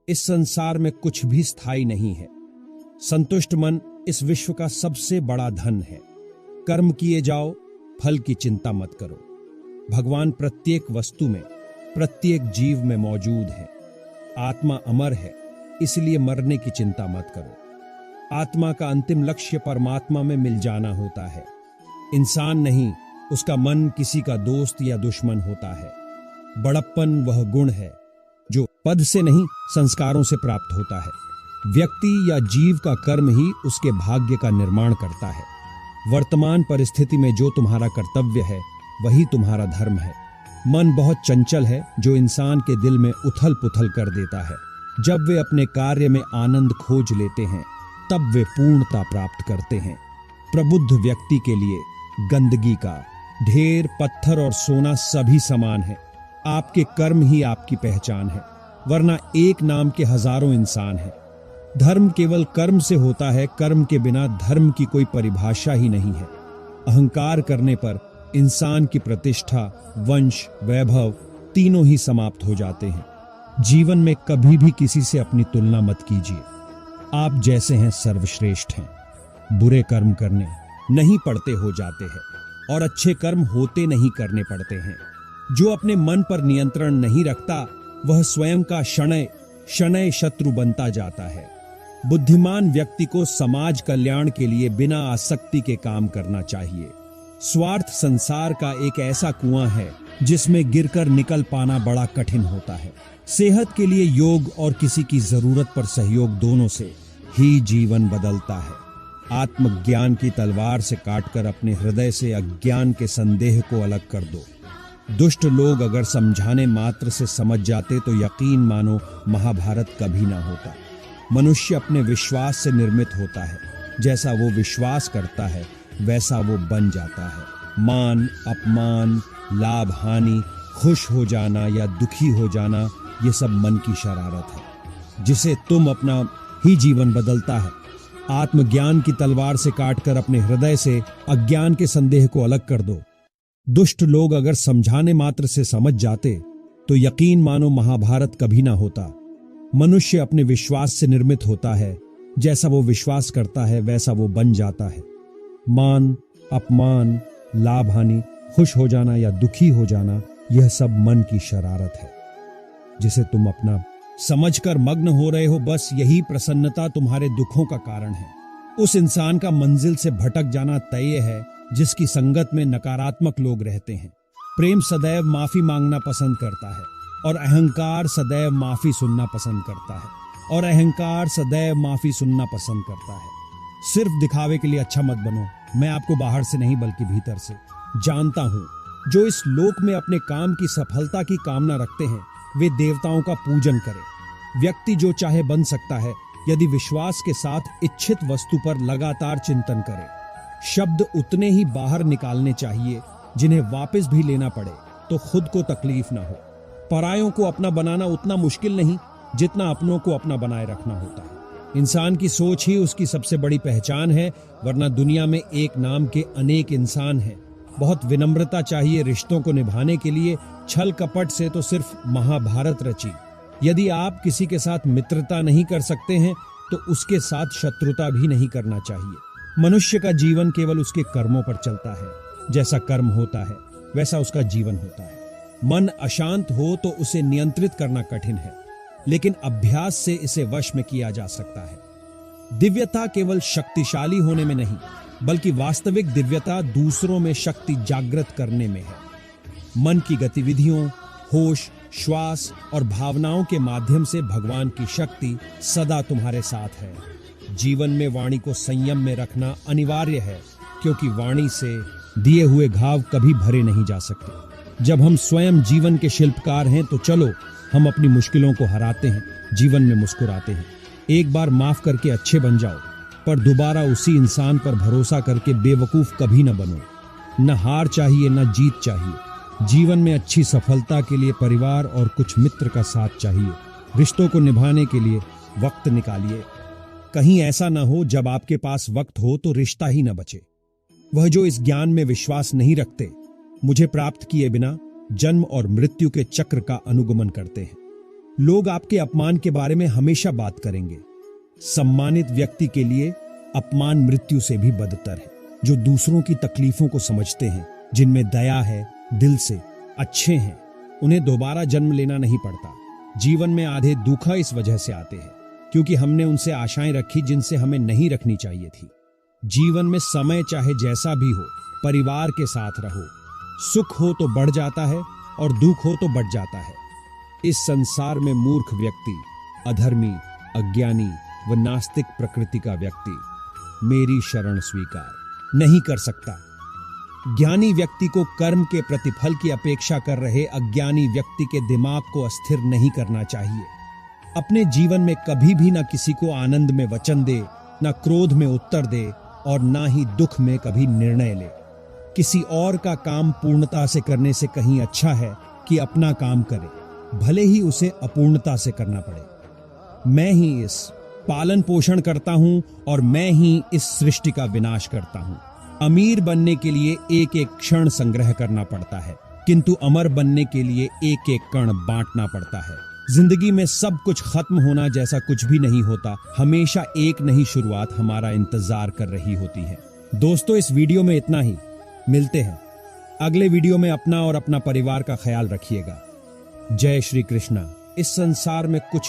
इस संसार में कुछ भी स्थायी नहीं है। संतुष्ट मन इस विश्व का सबसे बड़ा धन है। कर्म किए जाओ, फल की चिंता मत करो। भगवान प्रत्येक वस्तु में, प्रत्येक जीव में मौजूद है। आत्मा अमर है, इसलिए मरने की चिंता मत करो। आत्मा का अंतिम लक्ष्य परमात्मा में मिल जाना होता है। इंसान नहीं, उसका मन किसी का दोस्त या दुश्मन होता है। बड़प्पन वह गुण है जो पद से नहीं, संस्कारों से प्राप्त होता है। व्यक्ति या जीव का कर्म ही उसके भाग्य का निर्माण करता है। वर्तमान परिस्थिति में जो तुम्हारा कर्तव्य है वही तुम्हारा धर्म है। मन बहुत चंचल है जो इंसान के दिल में उथल पुथल कर देता है। जब वे अपने कार्य में आनंद खोज लेते हैं तब वे पूर्णता प्राप्त करते हैं। प्रबुद्ध व्यक्ति के लिए गंदगी का ढेर, पत्थर और सोना सभी समान है। आपके कर्म ही आपकी पहचान है, वरना एक नाम के हजारों इंसान हैं। धर्म केवल कर्म से होता है, कर्म के बिना धर्म की कोई परिभाषा ही नहीं है। अहंकार करने पर इंसान की प्रतिष्ठा, वंश, वैभव तीनों ही समाप्त हो जाते हैं। जीवन में कभी भी किसी से अपनी तुलना मत कीजिए। आप जैसे हैं सर्वश्रेष्ठ हैं। बुरे कर्म करने नहीं पड़ते हो जाते हैं और अच्छे कर्म होते नहीं करने पड़ते हैं। जो अपने मन पर नियंत्रण नहीं रखता वह स्वयं का शनय शनय शत्रु बनता जाता है। बुद्धिमान व्यक्ति को समाज कल्याण के लिए बिना आसक्ति के काम करना चाहिए। स्वार्थ संसार का एक ऐसा कुआं है जिसमें गिरकर निकल पाना बड़ा कठिन होता है। सेहत के लिए योग और किसी की जरूरत पर सहयोग, दोनों से ही जीवन बदलता है। आत्मज्ञान की तलवार से काटकर अपने हृदय से अज्ञान के संदेह को अलग कर दो। दुष्ट लोग अगर समझाने मात्र से समझ जाते तो यकीन मानो महाभारत कभी ना होता। मनुष्य अपने विश्वास से निर्मित होता है। जैसा वो विश्वास करता है वैसा वो बन जाता है। मान, अपमान, लाभ, हानि, खुश हो जाना या दुखी हो जाना, ये सब मन की शरारत है जिसे तुम अपना ही जीवन बदलता है। आत्मज्ञान की तलवार से काटकर अपने हृदय से अज्ञान के संदेह को अलग कर दो। दुष्ट लोग अगर समझाने मात्र से समझ जाते तो यकीन मानो महाभारत कभी ना होता। मनुष्य अपने विश्वास से निर्मित होता है। जैसा वो विश्वास करता है वैसा वो बन जाता है। मान, अपमान, लाभ, हानि, खुश हो जाना या दुखी हो जाना, यह सब मन की शरारत है जिसे तुम अपना समझकर मग्न हो रहे हो। बस यही प्रसन्नता तुम्हारे दुखों का कारण है। उस इंसान का मंजिल से भटक जाना तय है जिसकी संगत में नकारात्मक लोग रहते हैं। प्रेम सदैव माफी मांगना पसंद करता है और अहंकार सदैव माफी सुनना पसंद करता है और अहंकार सदैव माफी सुनना पसंद करता है। सिर्फ दिखावे के लिए अच्छा मत बनो। मैं आपको बाहर से नहीं बल्कि भीतर से जानता हूँ। जो इस लोक में अपने काम की सफलता की कामना रखते हैं वे देवताओं का पूजन करें। व्यक्ति जो चाहे बन सकता है यदि विश्वास के साथ इच्छित वस्तु पर लगातार चिंतन करे। शब्द उतने ही बाहर निकालने चाहिए जिन्हें वापस भी लेना पड़े तो खुद को तकलीफ ना हो। परायों को अपना बनाना उतना मुश्किल नहीं जितना अपनों को अपना बनाए रखना होता है। इंसान की सोच ही उसकी सबसे बड़ी पहचान है, वरना दुनिया में एक नाम के अनेक इंसान हैं। बहुत विनम्रता चाहिए रिश्तों को निभाने के लिए। छल कपट से तो सिर्फ महाभारत रची। यदि आप किसी के साथ मित्रता नहीं कर सकते हैं तो उसके साथ शत्रुता भी नहीं करना चाहिए। मनुष्य का जीवन केवल उसके कर्मों पर चलता है। जैसा कर्म होता है वैसा उसका जीवन होता है। मन अशांत हो तो उसे नियंत्रित करना कठिन है, लेकिन अभ्यास से इसे वश में किया जा सकता है। दिव्यता केवल शक्तिशाली होने में नहीं बल्कि वास्तविक दिव्यता दूसरों में शक्ति जागृत करने में है। मन की गतिविधियों, होश, श्वास और भावनाओं के माध्यम से भगवान की शक्ति सदा तुम्हारे साथ है। जीवन में वाणी को संयम में रखना अनिवार्य है, क्योंकि वाणी से दिए हुए घाव कभी भरे नहीं जा सकते। जब हम स्वयं जीवन के शिल्पकार हैं तो चलो हम अपनी मुश्किलों को हराते हैं, जीवन में मुस्कुराते हैं। एक बार माफ करके अच्छे बन जाओ, पर दोबारा उसी इंसान पर भरोसा करके बेवकूफ कभी न बनो। न हार चाहिए न जीत चाहिए। जीवन में अच्छी सफलता के लिए परिवार और कुछ मित्र का साथ चाहिए। रिश्तों को निभाने के लिए वक्त निकालिए। कहीं ऐसा न हो जब आपके पास वक्त हो तो रिश्ता ही न बचे। वह जो इस ज्ञान में विश्वास नहीं रखते, मुझे प्राप्त किए बिना जन्म और मृत्यु के चक्र का अनुगमन करते हैं। लोग आपके अपमान के बारे में हमेशा बात करेंगे। सम्मानित व्यक्ति के लिए अपमान मृत्यु से भी बदतर है। जो दूसरों की तकलीफों को समझते हैं, जिनमें दया है, दिल से अच्छे हैं, उन्हें दोबारा जन्म लेना नहीं पड़ता। जीवन में आधे दुख इस वजह से आते हैं क्योंकि हमने उनसे आशाएं रखी जिनसे हमें नहीं रखनी चाहिए थी। जीवन में समय चाहे जैसा भी हो, परिवार के साथ रहो। सुख हो तो बढ़ जाता है और दुख हो तो बढ़ जाता है। इस संसार में मूर्ख व्यक्ति, अधर्मी, अज्ञानी व नास्तिक प्रकृति का व्यक्ति मेरी शरण स्वीकार नहीं कर सकता। ज्ञानी व्यक्ति को कर्म के प्रतिफल की अपेक्षा कर रहे अज्ञानी व्यक्ति के दिमाग को अस्थिर नहीं करना चाहिए। अपने जीवन में कभी भी न किसी को आनंद में वचन दे, न क्रोध में उत्तर दे और न ही दुख में कभी निर्णय ले। किसी और का काम पूर्णता से करने से कहीं अच्छा है कि अपना काम करे, भले ही उसे अपूर्णता से करना पड़े। मैं ही इस पालन पोषण करता हूं और मैं ही इस सृष्टि का विनाश करता हूं। अमीर बनने के लिए एक एक क्षण संग्रह करना पड़ता है, किंतु अमर बनने के लिए एक एक कण बांटना पड़ता है। जिंदगी में सब कुछ खत्म होना जैसा कुछ भी नहीं होता। हमेशा एक नई शुरुआत हमारा इंतजार कर रही होती है। दोस्तों, इस वीडियो में इतना ही। मिलते हैं अगले वीडियो में। अपना और अपना परिवार का ख्याल रखिएगा। जय श्री कृष्णा। इस संसार में कुछ